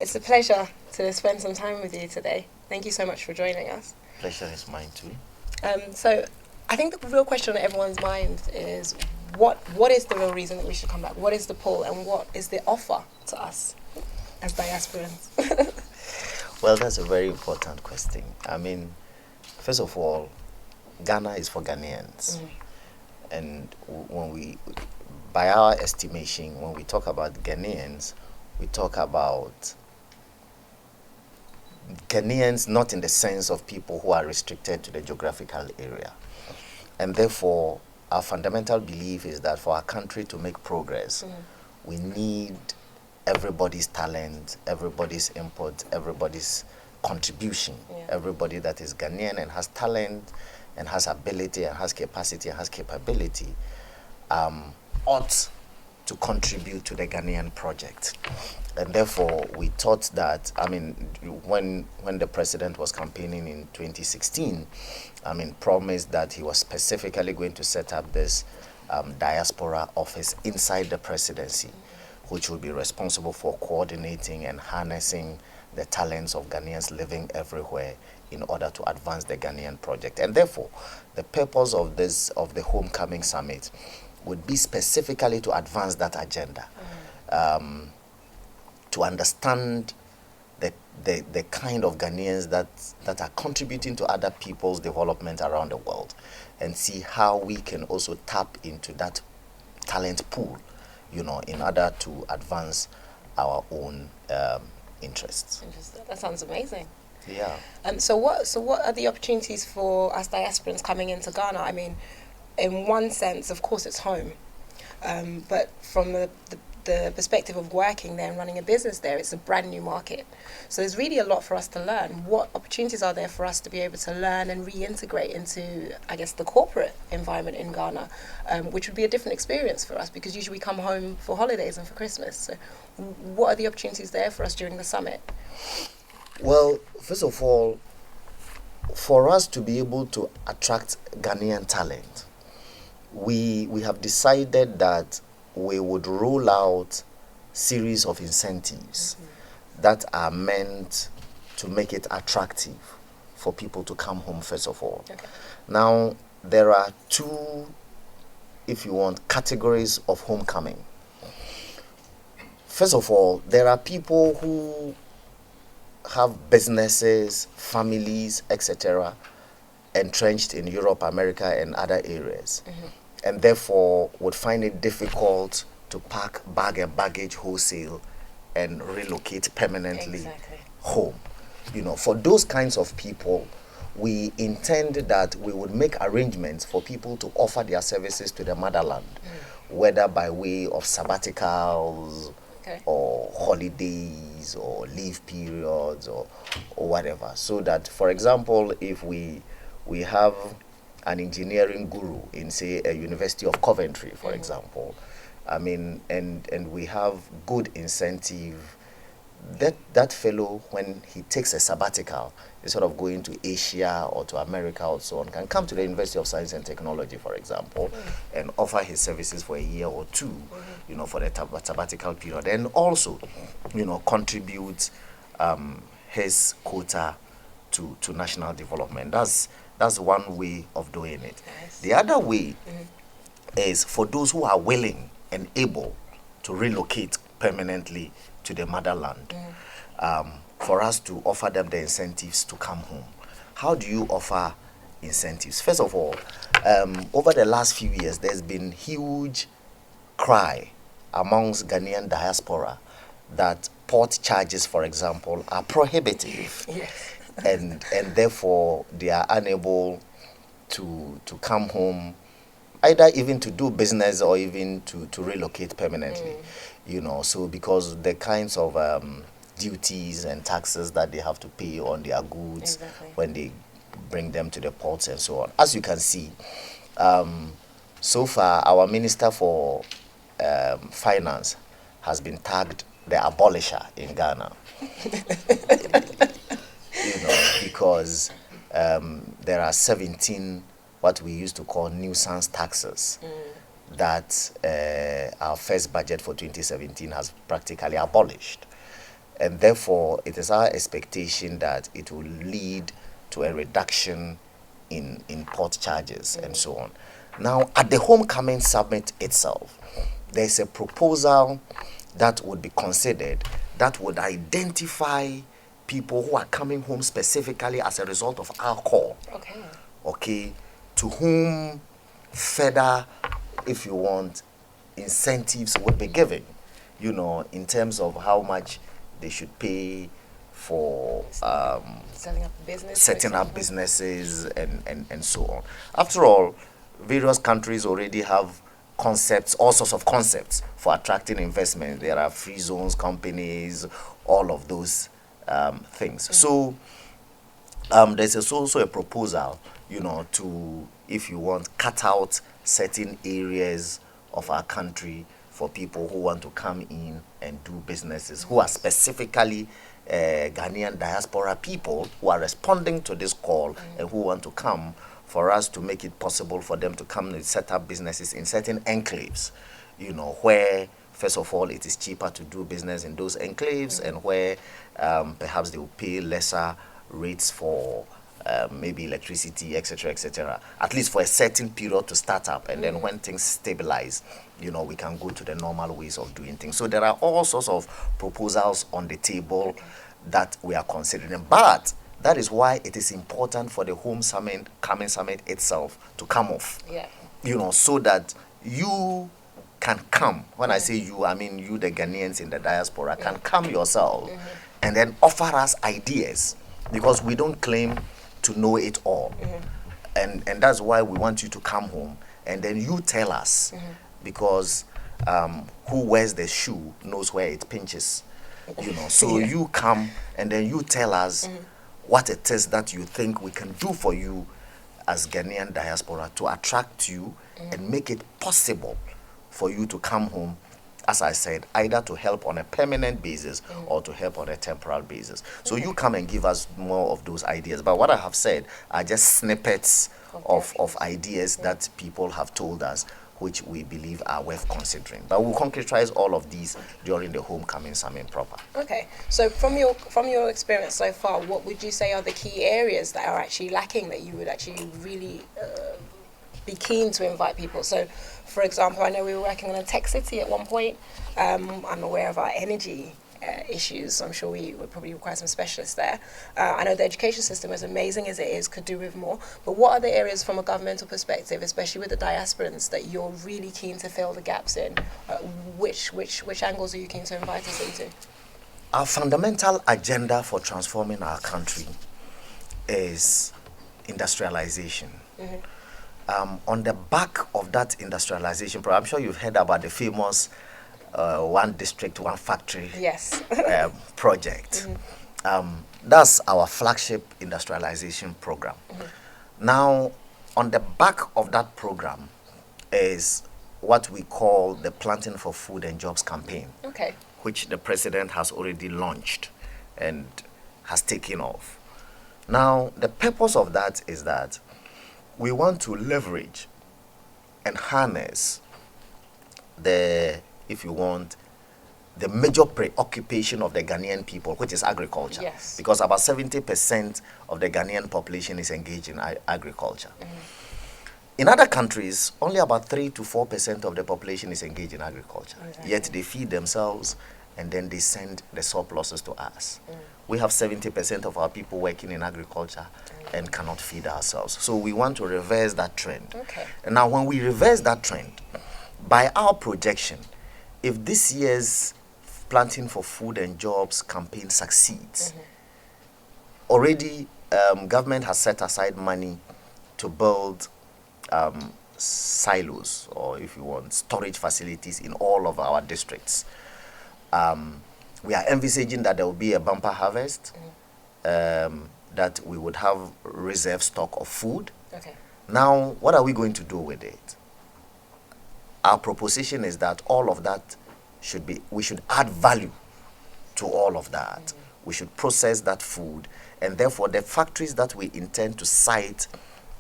It's a pleasure to spend some time with you today. Thank you so much for joining us. Pleasure is mine too. So I think the real question on everyone's mind is what is the real reason that we should come back? What is the pull and what is the offer to us as diasporans? Well, that's a very important question. I mean, first of all, Ghana is for Ghanaians. And when we, by our estimation, when we talk about Ghanaians, we talk about Ghanaians not in the sense of people who are restricted to the geographical area. And therefore, our fundamental belief is that for our country to make progress, we need everybody's talent, everybody's input, everybody's contribution, everybody that is Ghanaian and has talent and has ability and has capacity and has capability ought to contribute to the Ghanaian project. And therefore, we thought that, I mean, when the president was campaigning in 2016, I mean, promised that he was specifically going to set up this diaspora office inside the presidency, which will be responsible for coordinating and harnessing the talents of Ghanaians living everywhere in order to advance the Ghanaian project. And therefore, the purpose of the Homecoming Summit would be specifically to advance that agenda, to understand the kind of Ghanaians that are contributing to other people's development around the world, and see how we can also tap into that talent pool, you know, in order to advance our own interests. Interesting. That sounds amazing. Yeah. So what are the opportunities for us diasporans coming into Ghana? I mean, in one sense, of course, it's home, but from the perspective of working there and running a business there, it's a brand new market. So there's really a lot for us to learn. What opportunities are there for us to be able to learn and reintegrate into, I guess, the corporate environment in Ghana, which would be a different experience for us because usually we come home for holidays and for Christmas. So what are the opportunities there for us during the summit? Well, first of all, for us to be able to attract Ghanaian talent, we have decided that we would roll out series of incentives that are meant to make it attractive for people to come home, first of all. Okay. Now, there are two, if you want, categories of homecoming. First of all, there are people who have businesses, families, etc., entrenched in Europe, America, and other areas, and therefore would find it difficult to pack bag and baggage wholesale and relocate permanently home. You know, for those kinds of people, we intend that we would make arrangements for people to offer their services to the motherland, whether by way of sabbaticals, or holidays or leave periods or whatever, so that, for example, if we have an engineering guru in, say, a University of Coventry, for example, I mean, and we have good incentive, that fellow, when he takes a sabbatical, instead of going to Asia or to America or so on, can come to the University of Science and Technology, for example, and offer his services for a year or two, you know, for the sabbatical period, and also, you know, contribute his quota to national development. That's one way of doing it. Nice. The other way is for those who are willing and able to relocate permanently to the motherland, for us to offer them the incentives to come home. How do you offer incentives? First of all, over the last few years, there's been huge cry amongst Ghanaian diaspora that port charges, for example, are prohibitive. Yes. and therefore they are unable to come home, either even to do business or even to relocate permanently, you know. So because the kinds of duties and taxes that they have to pay on their goods when they bring them to the ports and so on. As you can see, so far our Minister for Finance has been tagged the abolisher in Ghana. You know, because there are 17 what we used to call nuisance taxes that our first budget for 2017 has practically abolished. And therefore, it is our expectation that it will lead to a reduction in port charges and so on. Now, at the Homecoming Summit itself, there's a proposal that would be considered that would identify people who are coming home specifically as a result of alcohol. Okay, to whom further, if you want, incentives would be given, you know, in terms of how much they should pay for setting up businesses and so on. After all, various countries already have concepts, all sorts of concepts for attracting investment. There are free zones, companies, all of those things. So there's also a proposal, you know, to, if you want, cut out certain areas of our country for people who want to come in and do businesses, who are specifically Ghanaian diaspora people who are responding to this call and who want to come, for us to make it possible for them to come and set up businesses in certain enclaves, you know, where, first of all, it is cheaper to do business in those enclaves, and where perhaps they will pay lesser rates for maybe electricity, etc., at least for a certain period to start up. And then when things stabilize, you know, we can go to the normal ways of doing things. So there are all sorts of proposals on the table that we are considering. But that is why it is important for the Homecoming Summit itself to come off. You know, so that you can come. When I say you, I mean you, the Ghanaians in the diaspora, can come yourself and then offer us ideas, because we don't claim to know it all. And that's why we want you to come home and then you tell us, because who wears the shoe knows where it pinches, you know. So you come and then you tell us what it is that you think we can do for you as Ghanaian diaspora to attract you and make it possible for you to come home, as I said, either to help on a permanent basis or to help on a temporal basis. So you come and give us more of those ideas. But what I have said are just snippets of ideas that people have told us, which we believe are worth considering. But we'll concretize all of these during the Homecoming Summit proper. Okay, so from your experience so far, what would you say are the key areas that are actually lacking, that you would actually really be keen to invite people? So, for example, I know we were working on a tech city at one point. I'm aware of our energy issues, so I'm sure we would probably require some specialists there. I know the education system, as amazing as it is, could do with more. But what are the areas from a governmental perspective, especially with the Diasporans, that you're really keen to fill the gaps in? Which angles are you keen to invite us into? Our fundamental agenda for transforming our country is industrialization. On the back of that industrialization, I'm sure you've heard about the famous one district, one factory project. That's our flagship industrialization program. Now, on the back of that program is what we call the Planting for Food and Jobs campaign, which the president has already launched and has taken off. Now, the purpose of that is that we want to leverage and harness the, if you want, the major preoccupation of the Ghanaian people, which is agriculture. Because about 70% of the Ghanaian population is engaged in agriculture. In other countries, only about 3 to 4% of the population is engaged in agriculture. Yet they feed themselves and then they send the surpluses to us. We have 70% of our people working in agriculture and cannot feed ourselves. So we want to reverse that trend. And now when we reverse that trend, by our projection, if this year's Planting for Food and Jobs campaign succeeds, already government has set aside money to build silos, or if you want, storage facilities in all of our districts. We are envisaging that there will be a bumper harvest, that we would have reserve stock of food. Now, what are we going to do with it? Our proposition is that all of that we should add value to all of that. We should process that food, and therefore the factories that we intend to site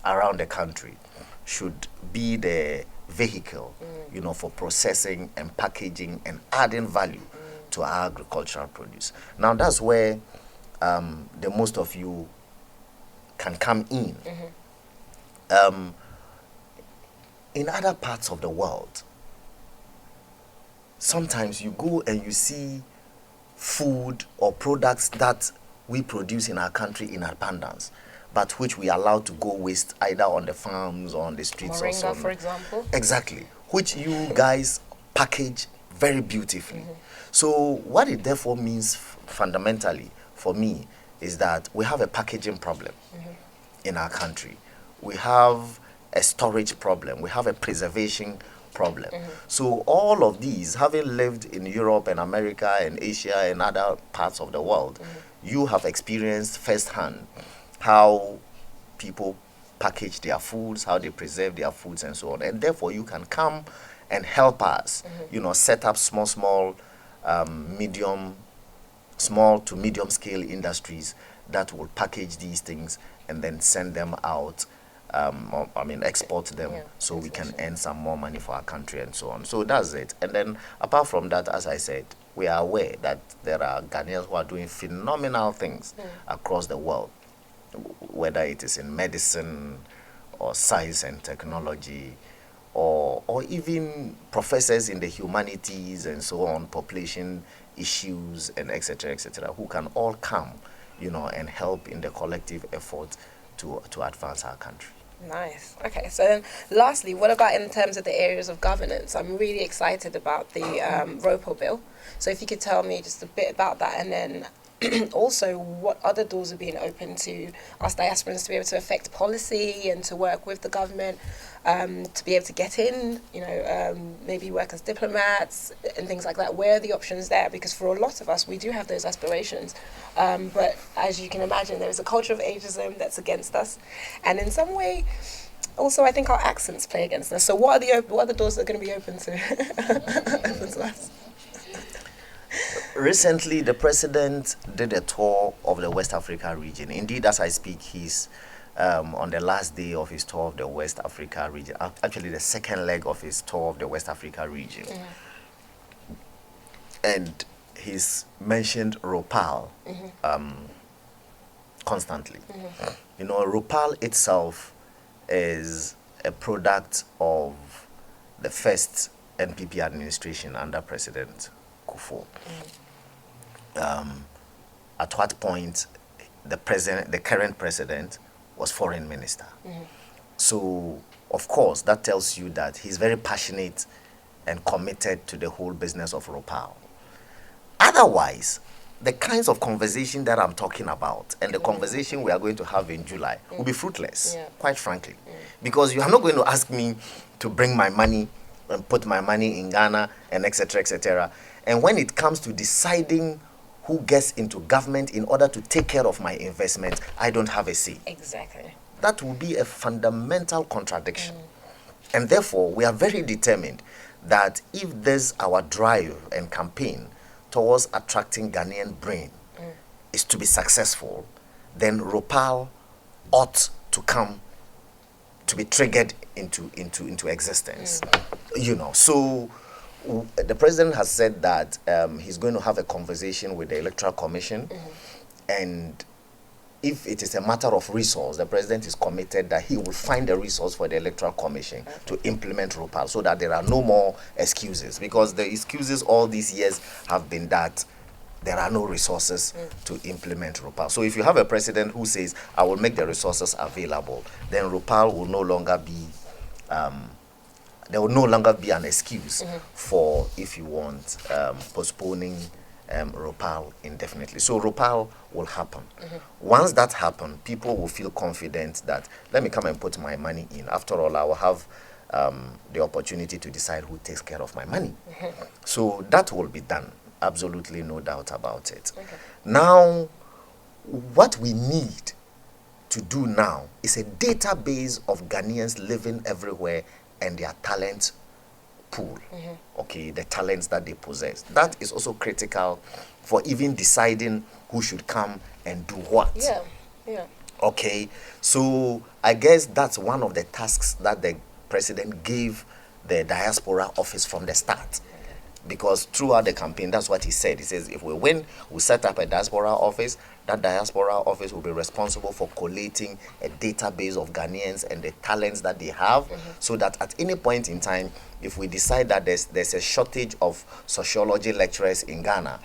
around the country should be the vehicle, you know, for processing and packaging and adding value to our agricultural produce. Now that's where the most of you can come in. In other parts of the world, sometimes you go and you see food or products that we produce in our country in abundance, but which we allow to go waste either on the farms or on the streets. Moringa, or for example. Exactly, which you guys package very beautifully. So what it therefore means fundamentally for me is that we have a packaging problem in our country. We have a storage problem. We have a preservation problem. So all of these, having lived in Europe and America and Asia and other parts of the world, you have experienced firsthand how people package their foods, how they preserve their foods and so on. And therefore you can come and help us, set up small to medium scale industries that will package these things and then send them out, export them, so we can earn some more money for our country and so on. So that's it. And then apart from that, as I said, we are aware that there are Ghanaians who are doing phenomenal things across the world, whether it is in medicine or science and technology, or even professors in the humanities and so on, population issues and etc., who can all come, and help in the collective effort to advance our country. Nice. Okay, so then lastly, what about in terms of the areas of governance? I'm really excited about the ROPO bill. So if you could tell me just a bit about that, and then also what other doors are being opened to us diasporans to be able to affect policy and to work with the government, to be able to get in, maybe work as diplomats and things like that. Where are the options there? Because for a lot of us, we do have those aspirations. But as you can imagine, there is a culture of ageism that's against us. And in some way, also, I think our accents play against us. So what are the doors that are going to be open to, open to us? Recently, the president did a tour of the West Africa region. Indeed, as I speak, he's on the last day of his tour of the West Africa region. Actually, the second leg of his tour of the West Africa region. And he's mentioned ROPAL constantly. ROPAL itself is a product of the first NPP administration under President Akufo. At what point the current president was foreign minister. So, of course, that tells you that he's very passionate and committed to the whole business of ROPAL. Otherwise, the kinds of conversation that I'm talking about and the conversation we are going to have in July will be fruitless, quite frankly. Because you are not going to ask me to bring my money and put my money in Ghana and etc., etc. And when it comes to deciding who gets into government in order to take care of my investment, I don't have a say. Exactly. That will be a fundamental contradiction. And therefore, we are very determined that if there's our drive and campaign towards attracting Ghanaian brain is to be successful, then ROPAL ought to come to be triggered into existence. So the president has said that he's going to have a conversation with the Electoral Commission, and if it is a matter of resource, the president is committed that he will find a resource for the Electoral Commission to implement ROPAL, so that there are no more excuses, because the excuses all these years have been that there are no resources to implement ROPAL. So if you have a president who says, I will make the resources available, then ROPAL will no longer be there will no longer be an excuse for, if you want, postponing ROPAL indefinitely. So ROPAL will happen. Once that happens, people will feel confident that, let me come and put my money in. After all, I will have the opportunity to decide who takes care of my money. So that will be done. Absolutely no doubt about it. Now, what we need to do now is a database of Ghanaians living everywhere and their talent pool, the talents that they possess. That is also critical for even deciding who should come and do what. Okay, so I guess that's one of the tasks that the president gave the diaspora office from the start. because throughout the campaign, that's what he said. He says, if we win, we'll set up a diaspora office. That diaspora office will be responsible for collating a database of Ghanaians and the talents that they have, so that at any point in time, if we decide that there's a shortage of sociology lecturers in Ghana,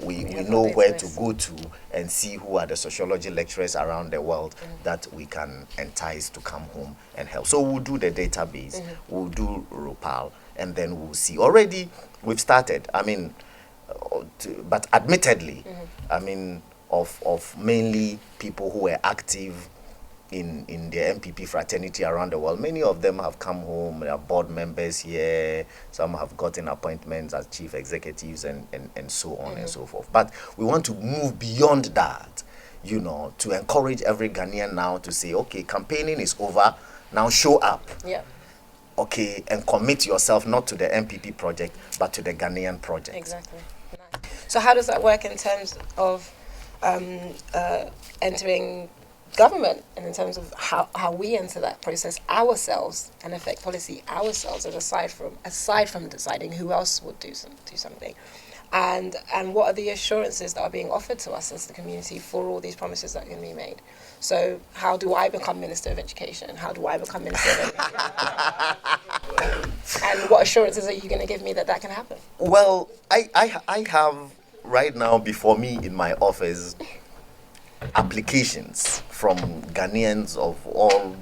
we know where to go to and see who are the sociology lecturers around the world that we can entice to come home and help. So we'll do the database, we'll do RUPAL, and then we'll see. Already we've started, but admittedly, of mainly people who were active in the MPP fraternity around the world. Many of them have come home, they are board members here, some have gotten appointments as chief executives and so on and so forth. But we want to move beyond that, to encourage every Ghanaian now to say, okay, campaigning is over, now show up. Yeah. Okay, and commit yourself not to the MPP project, but to the Ghanaian project. Exactly. Nice. So how does that work in terms of entering government, and in terms of how we enter that process ourselves and affect policy ourselves, and aside from deciding who else would do something, and what are the assurances that are being offered to us as the community for all these promises that can be made? So how do I become Minister of Education? How do I become Minister of Education? And what assurances are you going to give me that can happen? Well, I have right now before me in my office applications from Ghanaians of all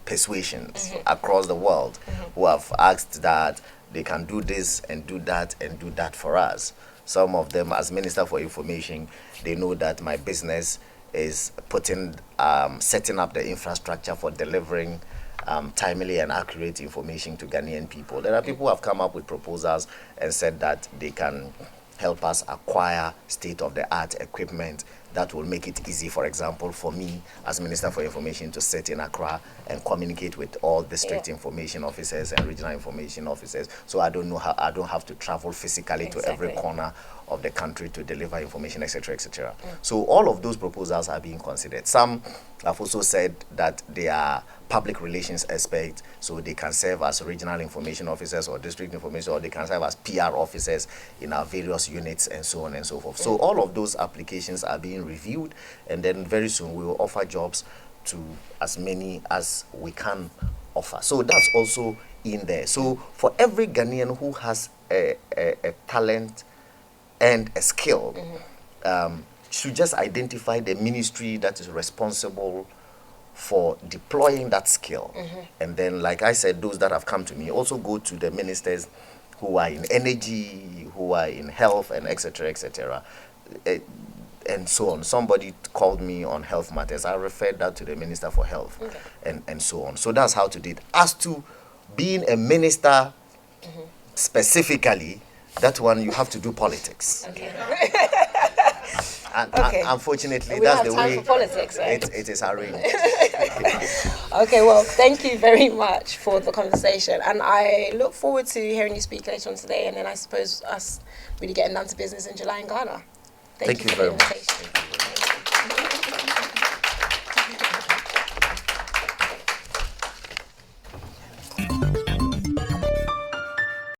persuasions across the world who have asked that they can do this and do that and do that for us. Some of them, as Minister for Information, they know that my business is setting up the infrastructure for delivering timely and accurate information to Ghanaian people. There are people who have come up with proposals and said that they can help us acquire state-of-the-art equipment that will make it easy, for example, for me as Minister for Information to sit in Accra and communicate with all district information officers and regional information officers, so I don't have to travel physically to every corner of the country to deliver information, etc., etc. So all of those proposals are being considered. Some have also said that they are public relations experts, so they can serve as regional information officers or district information, or they can serve as PR officers in our various units and so on and so forth. So all of those applications are being reviewed, and then very soon we will offer jobs to as many as we can offer. So that's also in there. So for every Ghanaian who has a talent and a skill, should just identify the ministry that is responsible for deploying that skill. And then, like I said, those that have come to me also go to the ministers who are in energy, who are in health, and etc., etc., and so on. Somebody called me on health matters. I referred that to the Minister for Health, and so on. So that's how to do it. As to being a minister specifically, that one you have to do politics. And unfortunately, that's the way for politics, right? it is arranged. Okay, well, thank you very much for the conversation, and I look forward to hearing you speak later on today, and then I suppose us really getting down to business in July in Ghana. Thank you very much.